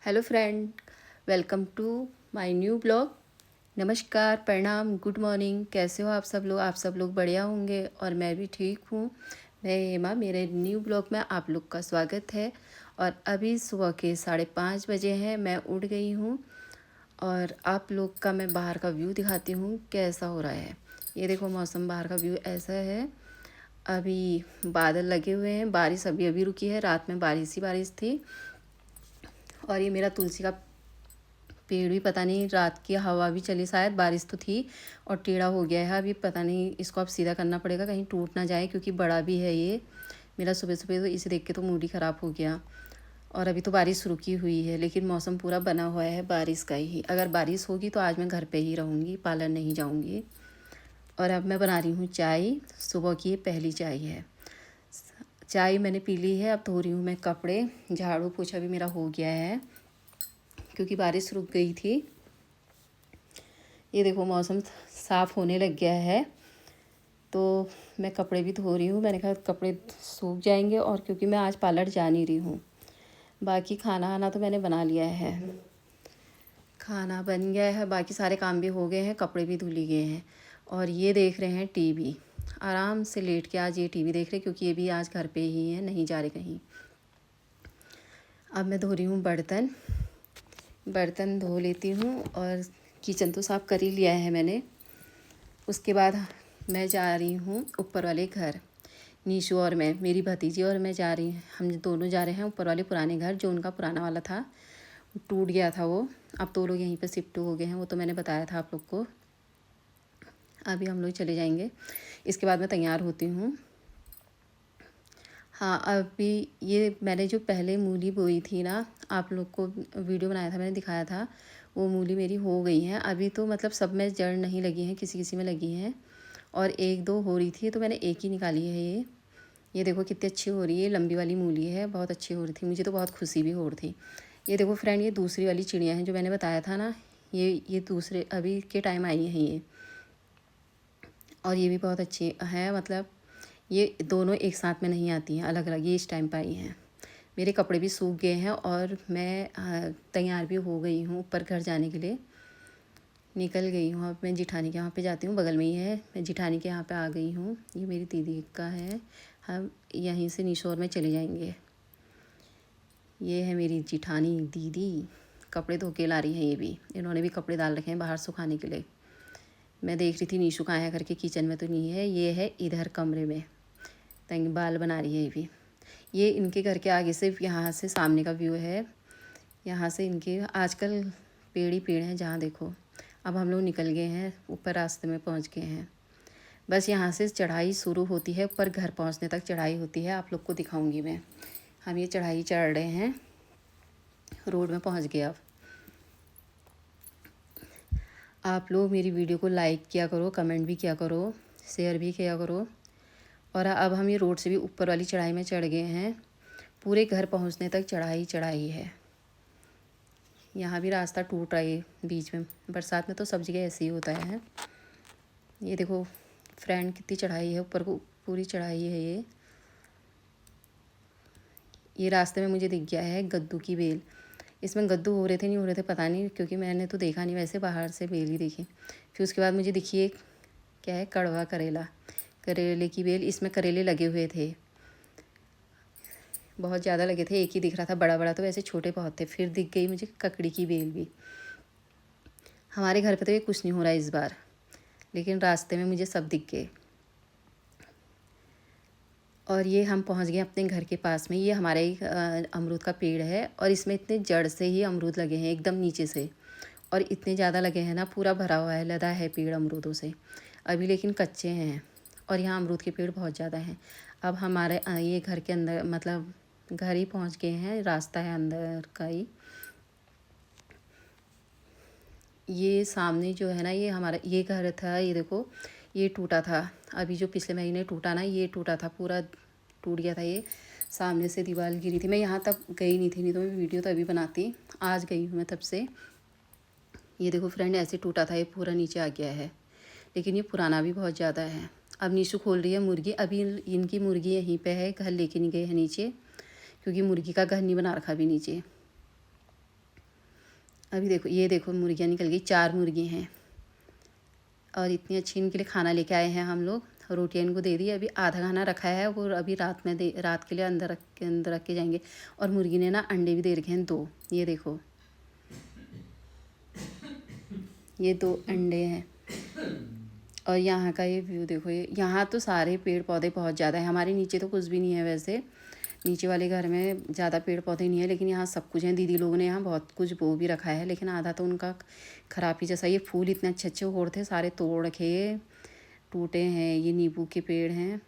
Hello friend, welcome to my new blog. नमस्कार, प्रणाम, good morning. कैसे हो आप सब लोग? आप सब लोग बढ़िया होंगे और मैं भी ठीक हूँ। मैं हेमा, मेरे न्यू ब्लॉग में आप लोग का स्वागत है। और अभी सुबह के 5:30 बजे हैं, मैं उठ गई हूँ और आप लोग का मैं बाहर का व्यू दिखाती हूँ कैसा हो रहा है। ये देखो, मौसम बाहर का व्यू ऐसा है। अभी बादल लगे हुए हैं, बारिश अभी अभी रुकी है, रात में बारिश ही बारिश थी। और ये मेरा तुलसी का पेड़ भी पता नहीं, रात की हवा भी चली, शायद बारिश तो थी और टेढ़ा हो गया है। अभी पता नहीं, इसको अब सीधा करना पड़ेगा, कहीं टूट ना जाए, क्योंकि बड़ा भी है ये मेरा। सुबह सुबह तो इसे देख के तो मूड ही ख़राब हो गया। और अभी तो बारिश रुकी हुई है, लेकिन मौसम पूरा बना हुआ है बारिश का ही। अगर बारिश होगी तो आज मैं घर पे ही रहूँगी, पार्लर नहीं जाऊँगी। और अब मैं बना रही हूँ चाय। सुबह की ये पहली चाय है। चाय मैंने पी ली है। अब धो रही हूँ मैं कपड़े। झाड़ू पोछा भी मेरा हो गया है, क्योंकि बारिश रुक गई थी। ये देखो, मौसम साफ़ होने लग गया है, तो मैं कपड़े भी धो रही हूँ। मैंने कहा कपड़े सूख जाएंगे, और क्योंकि मैं आज पार्लर जा नहीं रही हूँ। बाकी खाना आना तो मैंने बना लिया है, खाना बन गया है, बाकी सारे काम भी हो गए हैं, कपड़े भी धुल गए हैं। और ये देख रहे हैं टीवी, आराम से लेट के आज ये टीवी देख रहे, क्योंकि ये भी आज घर पे ही है, नहीं जा रहे कहीं। अब मैं धो रही हूँ बर्तन। बर्तन धो लेती हूँ, और किचन तो साफ़ कर ही लिया है मैंने। उसके बाद मैं जा रही हूँ ऊपर वाले घर। नीशू और मैं, मेरी भतीजी और मैं जा रही हैं, हम दोनों जा रहे हैं ऊपर वाले पुराने घर। जो उनका पुराना वाला था, टूट गया था वो। अब तो लोग यहीं पे शिफ्ट हो गए हैं, वो तो मैंने बताया था आप लोग को। अभी हम लोग चले जाएंगे, इसके बाद मैं तैयार होती हूँ। हाँ, अभी ये मैंने जो पहले मूली बोई थी ना, आप लोग को वीडियो बनाया था, मैंने दिखाया था, वो मूली मेरी हो गई हैं। अभी तो मतलब सब में जड़ नहीं लगी हैं, किसी किसी में लगी हैं, और एक दो हो रही थी, तो मैंने एक ही निकाली है ये देखो कितनी अच्छी हो रही है। लंबी वाली मूली है, बहुत अच्छी हो रही थी, मुझे तो बहुत खुशी भी हो रही थी। ये देखो फ्रेंड, ये दूसरी वाली चिड़िया हैं जो मैंने बताया था ना, ये दूसरे अभी के टाइम आई हैं ये। और ये भी बहुत अच्छी है, मतलब ये दोनों एक साथ में नहीं आती हैं, अलग अलग ये इस टाइम पर आई हैं। मेरे कपड़े भी सूख गए हैं, और मैं तैयार भी हो गई हूँ ऊपर घर जाने के लिए। निकल गई हूँ। अब मैं जिठानी के यहाँ पे जाती हूँ, बगल में ही है। मैं जिठानी के यहाँ पे आ गई हूँ। ये मेरी दीदी का है, हम यहीं से निशोर में चले जाएंगे। ये है मेरी जिठानी दीदी, कपड़े धो के ला रही हैं। ये भी, इन्होंने भी कपड़े डाल रखे हैं बाहर सुखाने के लिए। मैं देख रही थी नीशू कहाँ है करके, किचन में तो नहीं है, ये है इधर कमरे में, तंग बाल बना रही है ये भी। ये इनके घर के आगे से, यहाँ से सामने का व्यू है। यहाँ से इनके आजकल पेड़ ही पेड़ हैं जहाँ देखो। अब हम लोग निकल गए हैं, ऊपर रास्ते में पहुँच गए हैं। बस यहाँ से चढ़ाई शुरू होती है, ऊपर घर पहुँचने तक चढ़ाई होती है, आप लोग को दिखाऊंगी मैं। हम ये चढ़ाई चढ़ रहे हैं, रोड में पहुँच गए। अब आप लोग मेरी वीडियो को लाइक किया करो, कमेंट भी किया करो, शेयर भी किया करो। और अब हम ये रोड से भी ऊपर वाली चढ़ाई में चढ़ गए हैं। पूरे घर पहुँचने तक चढ़ाई चढ़ाई है। यहाँ भी रास्ता टूट रहा है बीच में, बरसात में तो सब जगह ऐसे ही होता है। ये देखो फ्रेंड, कितनी चढ़ाई है ऊपर को, पूरी चढ़ाई है ये रास्ते में मुझे दिख गया है गद्दू की बेल। इसमें गद्दू हो रहे थे नहीं हो रहे थे पता नहीं, क्योंकि मैंने तो देखा नहीं, वैसे बाहर से बेल ही देखी। फिर उसके बाद मुझे दिखी एक, क्या है, कड़वा करेला, करेले की बेल। इसमें करेले लगे हुए थे, बहुत ज़्यादा लगे थे, एक ही दिख रहा था बड़ा बड़ा, तो वैसे छोटे बहुत थे। फिर दिख गई मुझे ककड़ी की बेल भी। हमारे घर पे तो ये कुछ नहीं हो रहा है इस बार, लेकिन रास्ते में मुझे सब दिख गए। और ये हम पहुंच गए अपने घर के पास में। ये हमारा एक अमरूद का पेड़ है, और इसमें इतने जड़ से ही अमरूद लगे हैं, एकदम नीचे से, और इतने ज़्यादा लगे हैं ना, पूरा भरा हुआ है, लदा है पेड़ अमरूदों से। अभी लेकिन कच्चे हैं, और यहाँ अमरूद के पेड़ बहुत ज़्यादा हैं। अब हमारे ये घर के अंदर, मतलब घर ही पहुँच गए हैं, रास्ता है अंदर का ही। ये सामने जो है ना, ये हमारा ये घर था, ये देखो ये टूटा था, अभी जो पिछले महीने टूटा ना, ये टूटा था, पूरा टूट गया था ये। सामने से दीवार गिरी थी, मैं यहाँ तक गई नहीं थी, नहीं तो मैं वीडियो तो अभी बनाती। आज गई हूँ मैं तब से। ये देखो फ्रेंड, ऐसे टूटा था, ये पूरा नीचे आ गया है, लेकिन ये पुराना भी बहुत ज़्यादा है। अब नीशू खोल रही है मुर्गी, अभी इनकी मुर्गी यहीं पे है, घर लेके नहीं गए हैं नीचे, क्योंकि मुर्गी का घर नहीं बना रखा अभी नीचे। अभी देखो, ये देखो मुर्गियाँ निकल गई, 4 मुर्गी हैं और इतनी अच्छी इनके लिए खाना लेके आए हैं हम लोग। रोटियाँ इनको दे दी, अभी आधा खाना रखा है और अभी रात के लिए अंदर रख के जाएंगे। और मुर्गी ने ना अंडे भी दे रखे हैं 2, ये देखो, ये 2 अंडे हैं। और यहाँ का ये व्यू देखो, ये यहाँ तो सारे पेड़ पौधे बहुत ज़्यादा है। हमारे नीचे तो कुछ भी नहीं है वैसे, नीचे वाले घर में ज़्यादा पेड़ पौधे नहीं है, लेकिन यहाँ सब कुछ है। दीदी लोगों ने यहाँ बहुत कुछ बो भी रखा है, लेकिन आधा तो उनका ख़राब ही जैसा। ये फूल इतने अच्छे अच्छे हो रहे थे, सारे तोड़ रखे, टूटे हैं। ये नींबू के पेड़ हैं,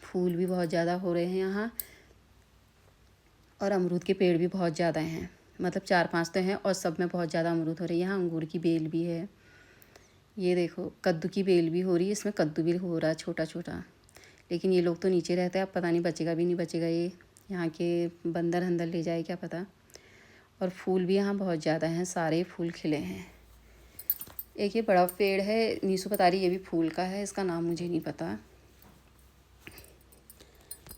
फूल भी बहुत ज़्यादा हो रहे हैं यहाँ। और अमरूद के पेड़ भी बहुत ज़्यादा हैं, मतलब 4-5 तो हैं और सब में बहुत ज़्यादा अमरूद हो रही है। यहाँ अंगूर की बेल भी है। ये देखो कद्दू की बेल भी हो रही है, इसमें कद्दू भी हो रहा है छोटा छोटा। लेकिन ये लोग तो नीचे रहते हैं, अब पता नहीं बचेगा भी नहीं बचेगा, ये यहाँ के बंदर अंदर ले जाए क्या पता। और फूल भी यहाँ बहुत ज़्यादा हैं, सारे फूल खिले हैं। एक ये बड़ा पेड़ है, नीसू बता रही ये भी फूल का है, इसका नाम मुझे नहीं पता।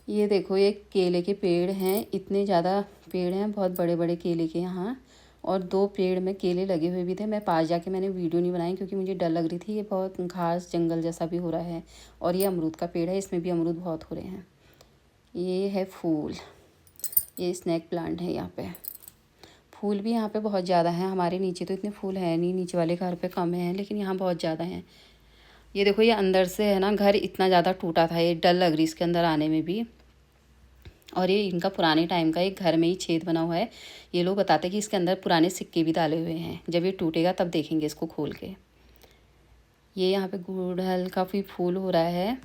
ये देखो, ये केले के पेड़ हैं, इतने ज़्यादा पेड़ हैं, बहुत बड़े बड़े केले के यहाँ। और 2 पेड़ में केले लगे हुए भी थे। मैं पास जाके मैंने वीडियो नहीं बनाई क्योंकि मुझे डर लग रही थी, ये बहुत घास जंगल जैसा भी हो रहा है। और ये अमरूद का पेड़ है, इसमें भी अमरूद बहुत हो रहे हैं। ये है फूल, ये स्नैक प्लांट है यहाँ पे। फूल भी यहाँ पे बहुत ज़्यादा हैं। हमारे नीचे तो इतने फूल हैं नहीं, नीचे वाले घर पे कम हैं, लेकिन यहाँ बहुत ज़्यादा हैं। ये देखो, ये अंदर से है ना, घर इतना ज़्यादा टूटा था, ये डर लग रही इसके अंदर आने में भी। और ये इनका पुराने टाइम का एक घर में ही छेद बना हुआ है। ये लोग बताते हैं कि इसके अंदर पुराने सिक्के भी डाले हुए हैं, जब ये टूटेगा तब देखेंगे इसको खोल के। ये यहाँ पे गुड़हल का भी फूल हो रहा है,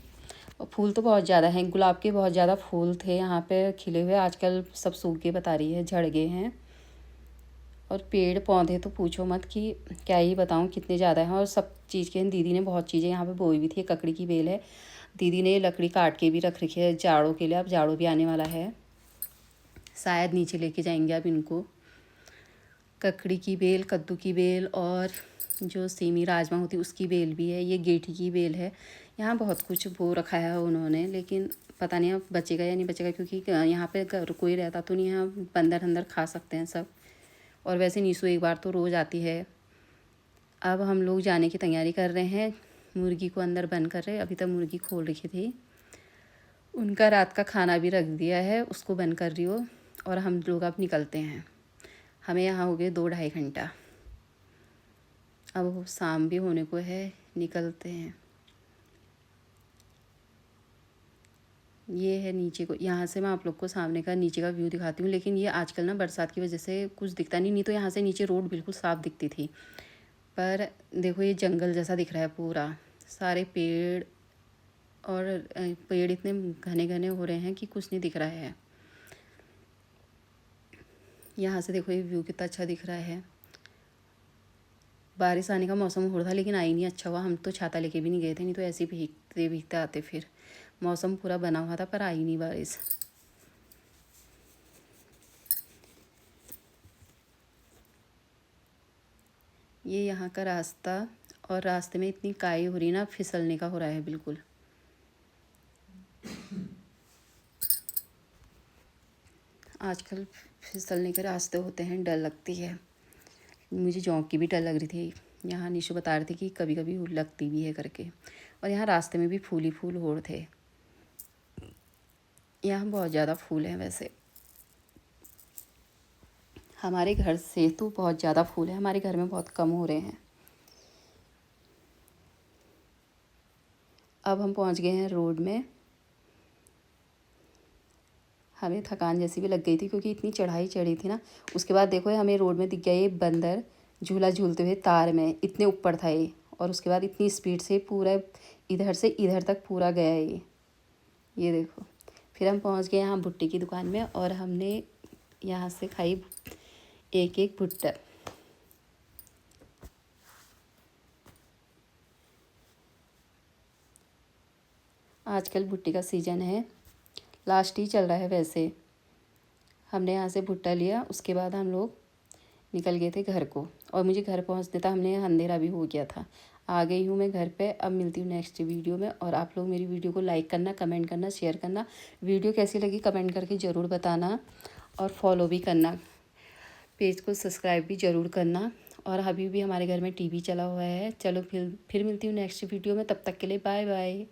और फूल तो बहुत ज़्यादा हैं। गुलाब के बहुत ज़्यादा फूल थे यहाँ पे खिले हुए, आजकल सब सूख गए, बता रही है, झड़ गए हैं। और पेड़ पौधे तो पूछो मत, कि क्या ही बताऊँ कितने ज़्यादा हैं। और सब चीज़ के दीदी ने बहुत चीज़ें यहाँ पे बोई भी थी। ककड़ी की बेल है, दीदी ने लकड़ी काट के भी रख रखी है जाड़ों के लिए। अब जाड़ों भी आने वाला है, शायद नीचे लेके जाएंगे अब इनको। ककड़ी की बेल, कद्दू की बेल, और जो सेमी राजमा होती है उसकी बेल भी है। ये गेठी की बेल है। यहाँ बहुत कुछ बो रखा है उन्होंने, लेकिन पता नहीं अब बचेगा या नहीं बचेगा, क्योंकि यहाँ पे कोई रहता तो नहीं है, बंदर अंदर खा सकते हैं सब। और वैसे नीसू एक बार तो रोज़ आती है। अब हम लोग जाने की तैयारी कर रहे हैं, मुर्गी को अंदर बंद कर रहे हैं। अभी तक मुर्गी खोल रखी थी, उनका रात का खाना भी रख दिया है, उसको बंद कर रही हो। और हम लोग अब निकलते हैं। हमें यहाँ हो गए 2-2.5 घंटा, अब शाम भी होने को है, निकलते हैं। ये है नीचे को, यहाँ से मैं आप लोग को सामने का नीचे का व्यू दिखाती हूँ। लेकिन ये आजकल ना बरसात की वजह से कुछ दिखता नहीं तो यहाँ से नीचे रोड बिल्कुल साफ़ दिखती थी। पर देखो, ये जंगल जैसा दिख रहा है पूरा, सारे पेड़। और पेड़ इतने घने घने हो रहे हैं कि कुछ नहीं दिख रहा है। यहाँ से देखो, ये व्यू कितना अच्छा दिख रहा है। बारिश आने का मौसम हो रहा था, लेकिन आई नहीं, अच्छा हुआ। हम तो छाता लेके भी नहीं गए थे, नहीं तो ऐसे ही भीगते भीगते आते। फिर मौसम पूरा बना हुआ था, पर आई नहीं बारिश। ये यहाँ का रास्ता, और रास्ते में इतनी काई हो रही ना, फिसलने का हो रहा है बिल्कुल। आजकल फिसलने के रास्ते होते हैं, डर लगती है। मुझे जौं की भी डर लग रही थी। यहाँ निशु बता रही थी कि कभी कभी लगती भी है करके। और यहाँ रास्ते में भी फूल ही फूल हो रहे थे। यहाँ बहुत ज़्यादा फूल हैं वैसे। हमारे घर से तो बहुत ज़्यादा फूल है, हमारे घर में बहुत कम हो रहे हैं। अब हम पहुँच गए हैं रोड में। हमें थकान जैसी भी लग गई थी, क्योंकि इतनी चढ़ाई चढ़ी थी ना। उसके बाद देखो, हमें रोड में दिख गया ये बंदर झूला झूलते हुए तार में, इतने ऊपर था ये। और उसके बाद इतनी स्पीड से पूरा इधर से इधर तक पूरा गया ये देखो। फिर हम पहुंच गए यहाँ भुट्टे की दुकान में, और हमने यहाँ से खाई एक एक भुट्टा। आजकल भुट्टे का सीज़न है, लास्ट ही चल रहा है वैसे। हमने यहाँ से भुट्टा लिया, उसके बाद हम लोग निकल गए थे घर को। और मुझे घर पहुँचने तक हमने अंधेरा भी हो गया था। आ गई हूँ मैं घर पे। अब मिलती हूँ नेक्स्ट वीडियो में। और आप लोग मेरी वीडियो को लाइक करना, कमेंट करना, शेयर करना। वीडियो कैसी लगी कमेंट करके ज़रूर बताना, और फॉलो भी करना पेज को सब्सक्राइब भी ज़रूर करना। और अभी भी हमारे घर में टीवी चला हुआ है। चलो फिर मिलती हूँ नेक्स्ट वीडियो में, तब तक के लिए बाय बाय।